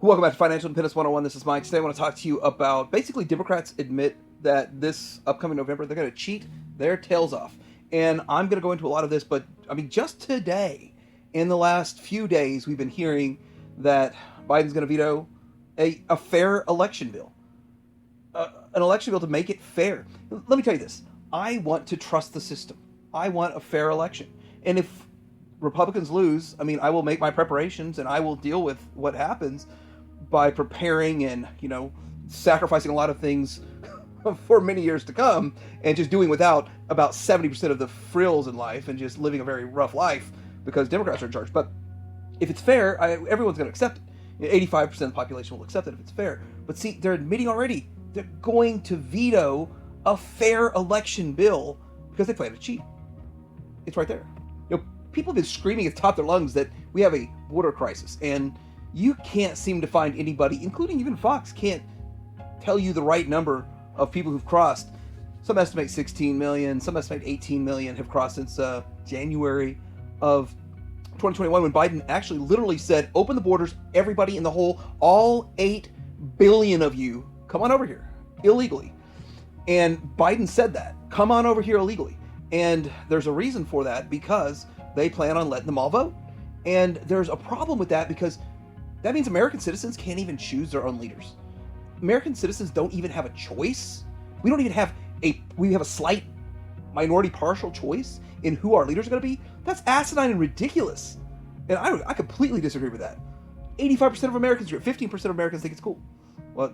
Welcome back to Financial Independence 101. This is Mike. Today I want to talk to you about basically Democrats admit that this upcoming November they're going to cheat their tails off. And I'm going to go into a lot of this, but I mean, just today, in the last few days, we've been hearing that Biden's going to veto a fair election bill. An election bill to make it fair. Let me tell you this. I want to trust the system. I want a fair election. And if Republicans lose, I mean, I will make my preparations and I will deal with what happens by preparing and, sacrificing a lot of things for many years to come and just doing without about 70% of the frills in life and just living a very rough life because Democrats are in charge. But if it's fair, everyone's going to accept it. 85% of the population will accept it if it's fair. But see, they're admitting already they're going to veto a fair election bill because they plan to cheat. It's right there. People have been screaming at the top of their lungs that we have a border crisis, and you can't seem to find anybody, including even Fox, can't tell you the right number of people who've crossed. Some estimate 16 million, some estimate 18 million have crossed since January of 2021, when Biden actually literally said, open the borders, everybody in the hole, all 8 billion of you, come on over here, illegally. And Biden said that, come on over here illegally. And there's a reason for that, because they plan on letting them all vote. And there's a problem with that because that means American citizens can't even choose their own leaders. American citizens don't even have a choice. We have a slight minority partial choice in who our leaders are going to be. That's asinine and ridiculous. And I completely disagree with that. 85% of Americans, 15% of Americans think it's cool. Well,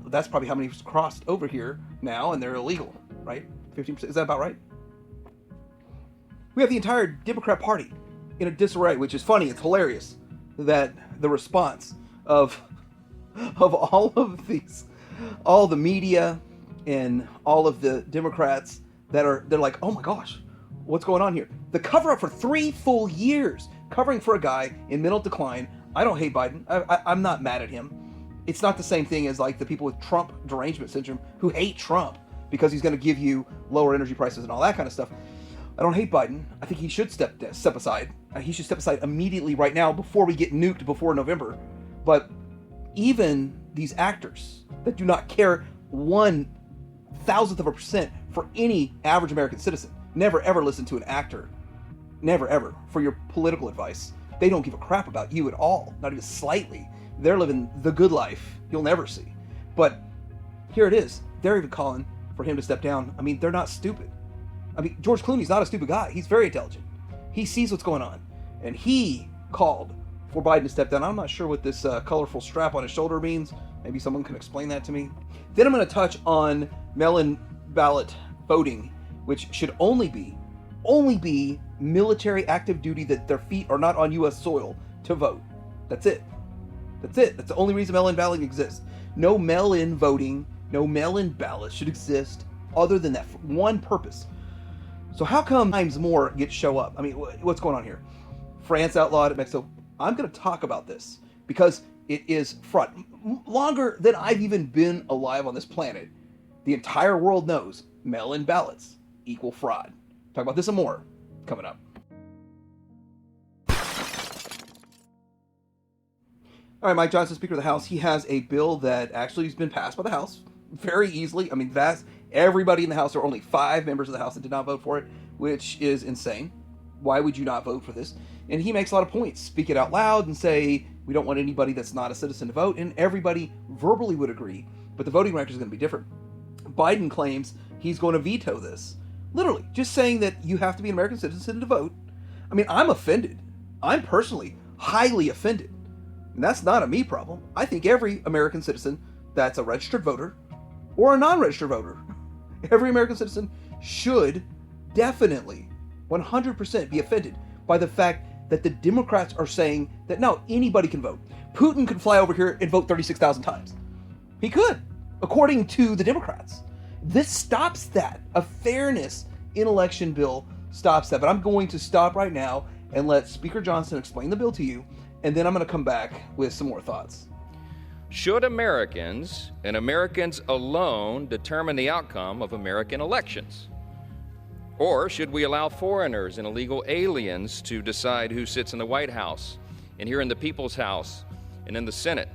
that's probably how many crossed over here now, and they're illegal, right? 15%, is that about right? We have the entire Democrat Party in a disarray, which is funny. It's hilarious that the response of all the media and all of the Democrats they're like, oh my gosh, what's going on here? The cover up for 3 full years, covering for a guy in mental decline. I don't hate Biden. I'm not mad at him. It's not the same thing as like the people with Trump derangement syndrome who hate Trump because he's going to give you lower energy prices and all that kind of stuff. I don't hate Biden. I think he should step aside. He should step aside immediately right now before we get nuked before November. But even these actors that do not care 1/1000% for any average American citizen, never ever listen to an actor, never ever, for your political advice. They don't give a crap about you at all, not even slightly. They're living the good life you'll never see. But here it is. They're even calling for him to step down. I mean, they're not stupid. I mean, George Clooney's not a stupid guy. He's very intelligent. He sees what's going on. And he called for Biden to step down. I'm not sure what this colorful strap on his shoulder means. Maybe someone can explain that to me. Then I'm going to touch on Mailin ballot voting, which should only be military active duty, that their feet are not on U.S. soil to vote. That's it. That's the only reason mail-in balloting exists. No mail-in voting, no mail-in ballots should exist other than that for one purpose. So how come times more show up? I mean, what's going on here? France outlawed it, Mexico. I'm going to talk about this because it is fraud. Longer than I've even been alive on this planet, the entire world knows mail-in ballots equal fraud. Talk about this and more coming up. All right, Mike Johnson, Speaker of the House, he has a bill that actually has been passed by the House very easily. I mean, everybody in the House, there are only 5 members of the House that did not vote for it, which is insane. Why would you not vote for this? And he makes a lot of points. Speak it out loud and say, we don't want anybody that's not a citizen to vote. And everybody verbally would agree, but the voting record is going to be different. Biden claims he's going to veto this. Literally, just saying that you have to be an American citizen to vote. I mean, I'm offended. I'm personally highly offended. And that's not a me problem. I think every American citizen that's a registered voter or a non-registered voter, every American citizen should definitely 100% be offended by the fact that the Democrats are saying that no, anybody can vote. Putin could fly over here and vote 36,000 times. He could, according to the Democrats. This stops that. A fairness in election bill stops that. But I'm going to stop right now and let Speaker Johnson explain the bill to you, and then I'm going to come back with some more thoughts. Should Americans and Americans alone determine the outcome of American elections? Or should we allow foreigners and illegal aliens to decide who sits in the White House and here in the People's House and in the Senate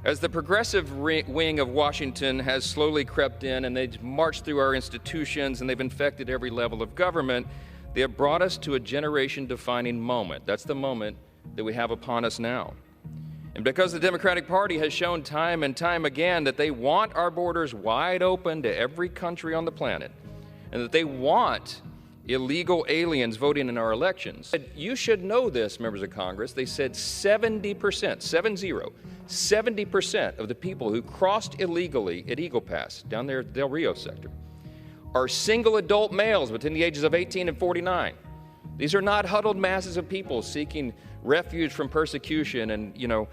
As the progressive wing of Washington has slowly crept in and they've marched through our institutions and they've infected every level of government, they have brought us to a generation-defining moment. That's the moment that we have upon us now. And because the Democratic Party has shown time and time again that they want our borders wide open to every country on the planet, and that they want illegal aliens voting in our elections. You should know this, members of Congress. They said 70%, 70% of the people who crossed illegally at Eagle Pass, down there at Del Rio sector, are single adult males between the ages of 18 and 49. These are not huddled masses of people seeking refuge from persecution and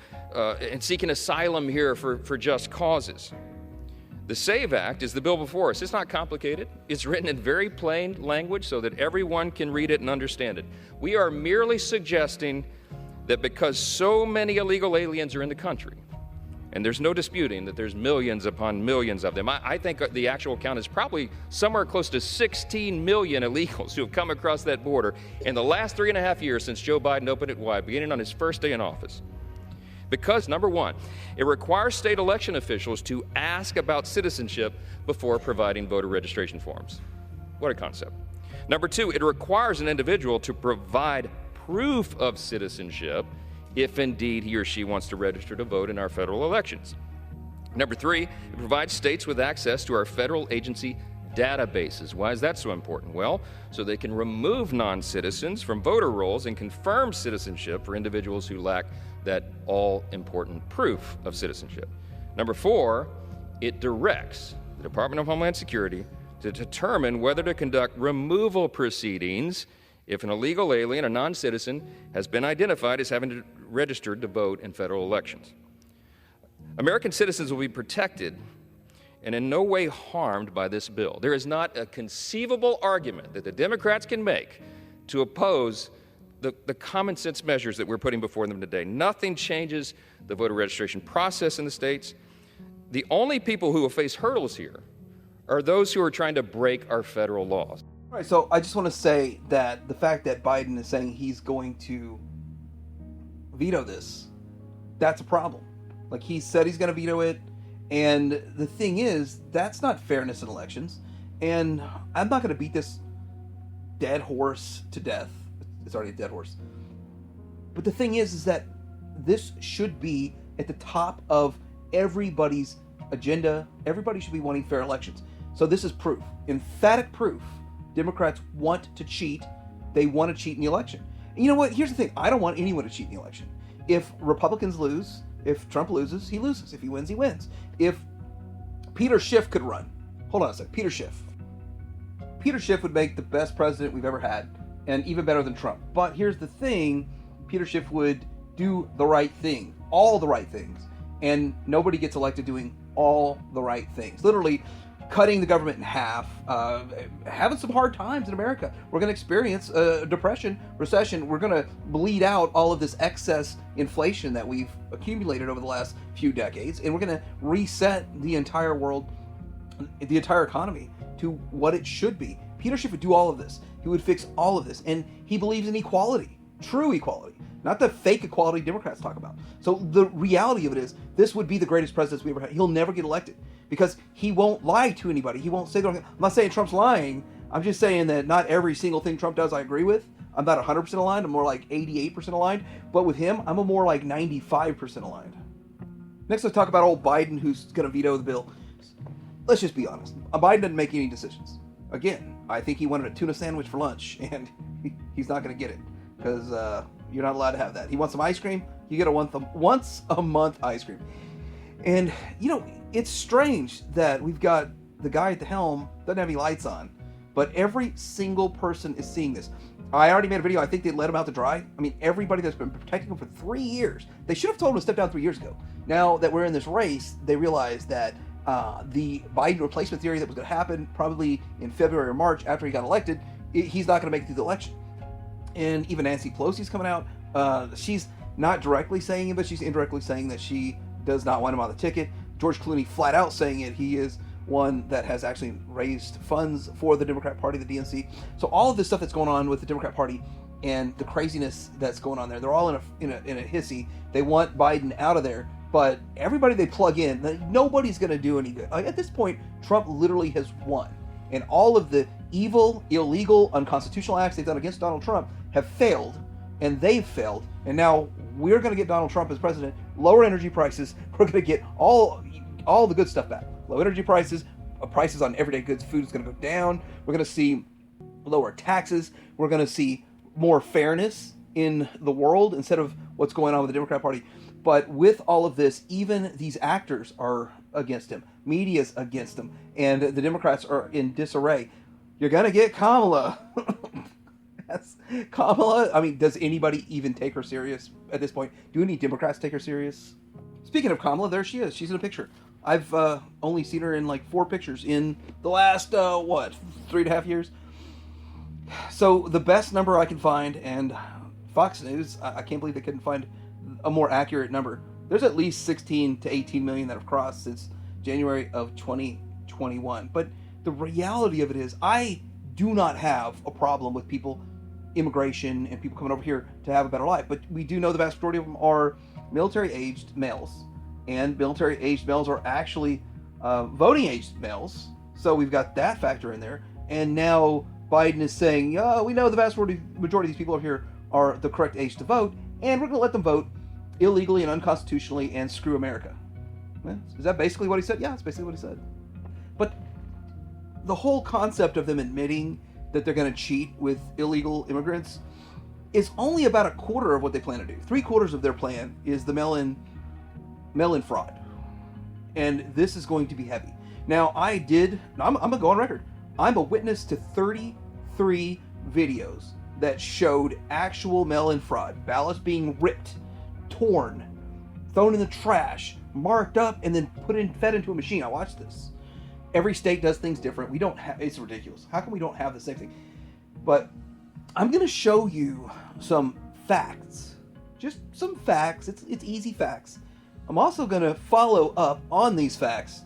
seeking asylum here for just causes. The SAVE Act is the bill before us. It's not complicated. It's written in very plain language so that everyone can read it and understand it. We are merely suggesting that because so many illegal aliens are in the country, and there's no disputing that there's millions upon millions of them. I think the actual count is probably somewhere close to 16 million illegals who have come across that border in the last 3.5 years since Joe Biden opened it wide, beginning on his first day in office. Because, number one, it requires state election officials to ask about citizenship before providing voter registration forms. What a concept. Number two, it requires an individual to provide proof of citizenship if indeed he or she wants to register to vote in our federal elections. Number three, it provides states with access to our federal agency databases. Why is that so important? Well, so they can remove non-citizens from voter rolls and confirm citizenship for individuals who lack that all-important proof of citizenship. Number four, it directs the Department of Homeland Security to determine whether to conduct removal proceedings if an illegal alien, a non-citizen, has been identified as having registered to vote in federal elections. American citizens will be protected and in no way harmed by this bill. There is not a conceivable argument that the Democrats can make to oppose the common sense measures that we're putting before them today. Nothing changes the voter registration process in the states. The only people who will face hurdles here are those who are trying to break our federal laws. All right, so I just want to say that the fact that Biden is saying he's going to veto this, that's a problem. Like, he said he's going to veto it, and the thing is, that's not fairness in elections, and I'm not going to beat this dead horse to death. It's already a dead horse. But the thing is that this should be at the top of everybody's agenda. Everybody should be wanting fair elections. So this is proof, emphatic proof. Democrats want to cheat. They want to cheat in the election. And you know what? Here's the thing. I don't want anyone to cheat in the election. If Republicans lose, if Trump loses, he loses. If he wins, he wins. If Peter Schiff could run. Hold on a sec. Peter Schiff. Peter Schiff would make the best president we've ever had, and even better than Trump. But here's the thing. Peter Schiff would do the right thing. All the right things. And nobody gets elected doing all the right things. Literally cutting the government in half, having some hard times in America. We're going to experience a depression, recession. We're going to bleed out all of this excess inflation that we've accumulated over the last few decades, and we're going to reset the entire world, the entire economy to what it should be. Peter Schiff would do all of this. He would fix all of this, and he believes in equality, true equality, not the fake equality Democrats talk about. So the reality of it is, this would be the greatest president we ever had. He'll never get elected because he won't lie to anybody. He won't say the wrong thing. I'm not saying Trump's lying. I'm just saying that not every single thing Trump does I agree with. I'm not 100% aligned. I'm more like 88% aligned. But with him, I'm a more like 95% aligned. Next, let's talk about old Biden, who's going to veto the bill. Let's just be honest. Biden didn't make any decisions. Again, I think he wanted a tuna sandwich for lunch, and he's not going to get it because you're not allowed to have that. He wants some ice cream. You get a once a month ice cream. And, you know, it's strange that we've got the guy at the helm, doesn't have any lights on, but every single person is seeing this. I already made a video. I think they let him out to dry. I mean, everybody that's been protecting him for 3 years, they should have told him to step down 3 years ago. Now that we're in this race, they realize that the Biden replacement theory that was going to happen probably in February or March after he got elected, he's not going to make it through the election. And even Nancy Pelosi's coming out. She's not directly saying it, but she's indirectly saying that she does not want him on the ticket. George Clooney flat out saying it. He is one that has actually raised funds for the Democrat Party, the DNC. So all of this stuff that's going on with the Democrat Party and the craziness that's going on there, they're all in a hissy. They want Biden out of there But everybody they plug in, nobody's going to do any good. Like, at this point, Trump literally has won. And all of the evil, illegal, unconstitutional acts they've done against Donald Trump have failed. And they've failed. And now we're going to get Donald Trump as president, lower energy prices. We're going to get all the good stuff back. Low energy prices, prices on everyday goods, food is going to go down. We're going to see lower taxes. We're going to see more fairness in the world instead of what's going on with the Democrat Party. But with all of this, even these actors are against him. Media's against him. And the Democrats are in disarray. You're going to get Kamala. Kamala, I mean, does anybody even take her serious at this point? Do any Democrats take her serious? Speaking of Kamala, there she is. She's in a picture. I've only seen her in like 4 pictures in the last, 3.5 years? So the best number I can find, and Fox News, I can't believe they couldn't find a more accurate number. There's at least 16 to 18 million that have crossed since January of 2021. But the reality of it is, I do not have a problem with people, immigration, and people coming over here to have a better life. But we do know the vast majority of them are military-aged males. And military-aged males are actually voting-aged males. So we've got that factor in there. And now Biden is saying, we know the vast majority of these people over here are the correct age to vote, and we're going to let them vote illegally and unconstitutionally and screw America. Is that basically what he said? Yeah, that's basically what he said. But the whole concept of them admitting that they're going to cheat with illegal immigrants is only about a quarter of what they plan to do. 3/4 of their plan is the mail-in fraud. And this is going to be heavy. Now, I'm going to go on record. I'm a witness to 33 videos that showed actual mail-in fraud. Ballots being ripped, torn, thrown in the trash, marked up, and then fed into a machine. I watched this. Every state does things different. We don't have, it's ridiculous. How come we don't have the same thing? But I'm going to show you some facts. Just some facts. It's easy facts. I'm also going to follow up on these facts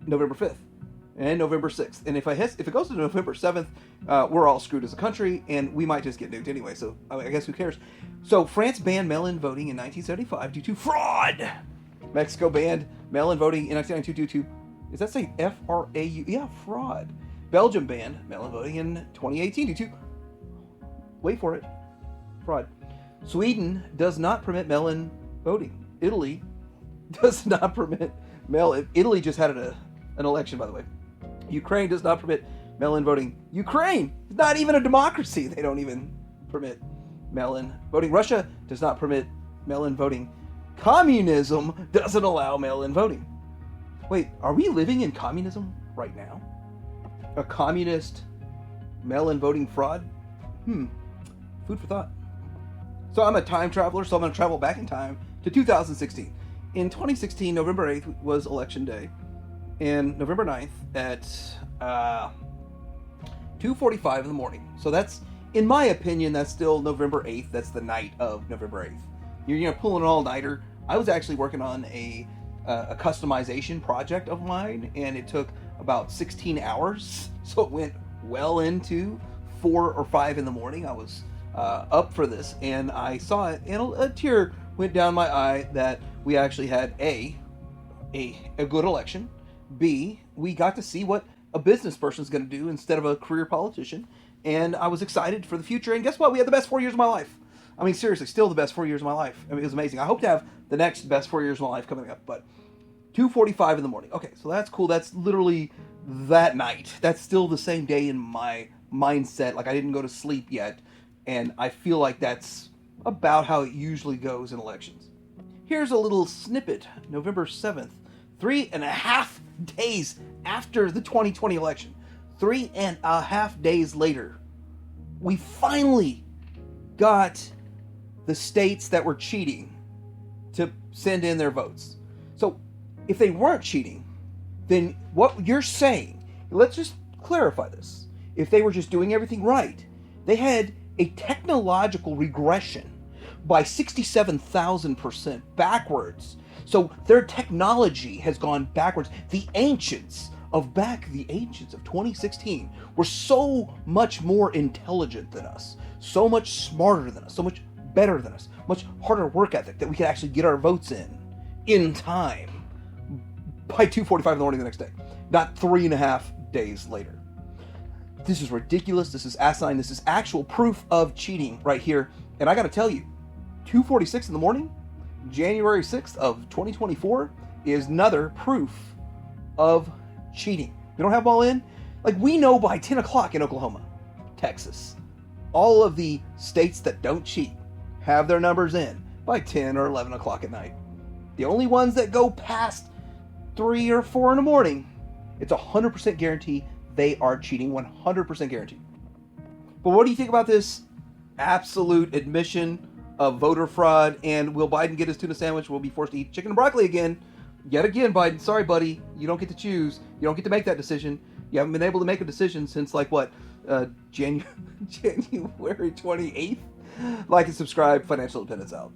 November 5th and November 6th. And if it goes to November 7th, we're all screwed as a country, and we might just get nuked anyway. So I guess who cares? So France banned mail-in voting in 1975 due to fraud. Mexico banned mail-in voting in 1992 due to, does that say F-R-A-U? Yeah, fraud. Belgium banned mail-in voting in 2018 due to, wait for it, fraud. Sweden does not permit mail-in voting. Italy does not permit mail-in. Italy just had an election, by the way. Ukraine does not permit mail-in voting. Ukraine is not even a democracy. They don't even permit mail-in voting. Russia does not permit mail-in voting. Communism doesn't allow mail-in voting. Wait, are we living in communism right now? A communist mail-in voting fraud? Food for thought. So I'm a time traveler, so I'm going to travel back in time to 2016. In 2016, November 8th was election day. And November 9th at 2:45 in the morning. So that's, in my opinion, that's still November 8th. That's the night of November 8th. You're pulling an all-nighter. I was actually working on a customization project of mine, and it took about 16 hours. So it went well into 4 or 5 in the morning. I was up for this, and I saw it, and a tear went down my eye that we actually had a good election. B, we got to see what a business person's going to do instead of a career politician, and I was excited for the future. And guess what? We had the best 4 years of my life. I mean, seriously, still the best 4 years of my life. I mean, it was amazing. I hope to have the next best 4 years of my life coming up, but 2:45 in the morning. Okay, so that's cool. That's literally that night. That's still the same day in my mindset. Like, I didn't go to sleep yet, and I feel like that's about how it usually goes in elections. Here's a little snippet. November 7th, 3.5 days after the 2020 election, 3.5 days later, we finally got the states that were cheating to send in their votes. So if they weren't cheating, then what you're saying, let's just clarify this. If they were just doing everything right, they had a technological regression by 67,000% backwards. So their technology has gone backwards. The ancients of 2016 were so much more intelligent than us, so much smarter than us, so much better than us, much harder work ethic that we could actually get our votes in in time by 2:45 in the morning the next day, not 3.5 days later. This is ridiculous. This is asinine. This is actual proof of cheating right here. And I got to tell you, 2:46 in the morning, January 6th of 2024, is another proof of cheating. We don't have them all in. Like, we know by 10 o'clock in Oklahoma, Texas, all of the states that don't cheat have their numbers in by 10 or 11 o'clock at night. The only ones that go past 3 or 4 in the morning, it's 100% guarantee they are cheating, 100% guaranteed. But what do you think about this absolute admission of voter fraud? And will Biden get his tuna sandwich? Will be forced to eat chicken and broccoli again? Yet again, Biden, sorry, buddy, you don't get to choose. You don't get to make that decision. You haven't been able to make a decision since, like, what, January 28th? Like and subscribe. Financial Independence out.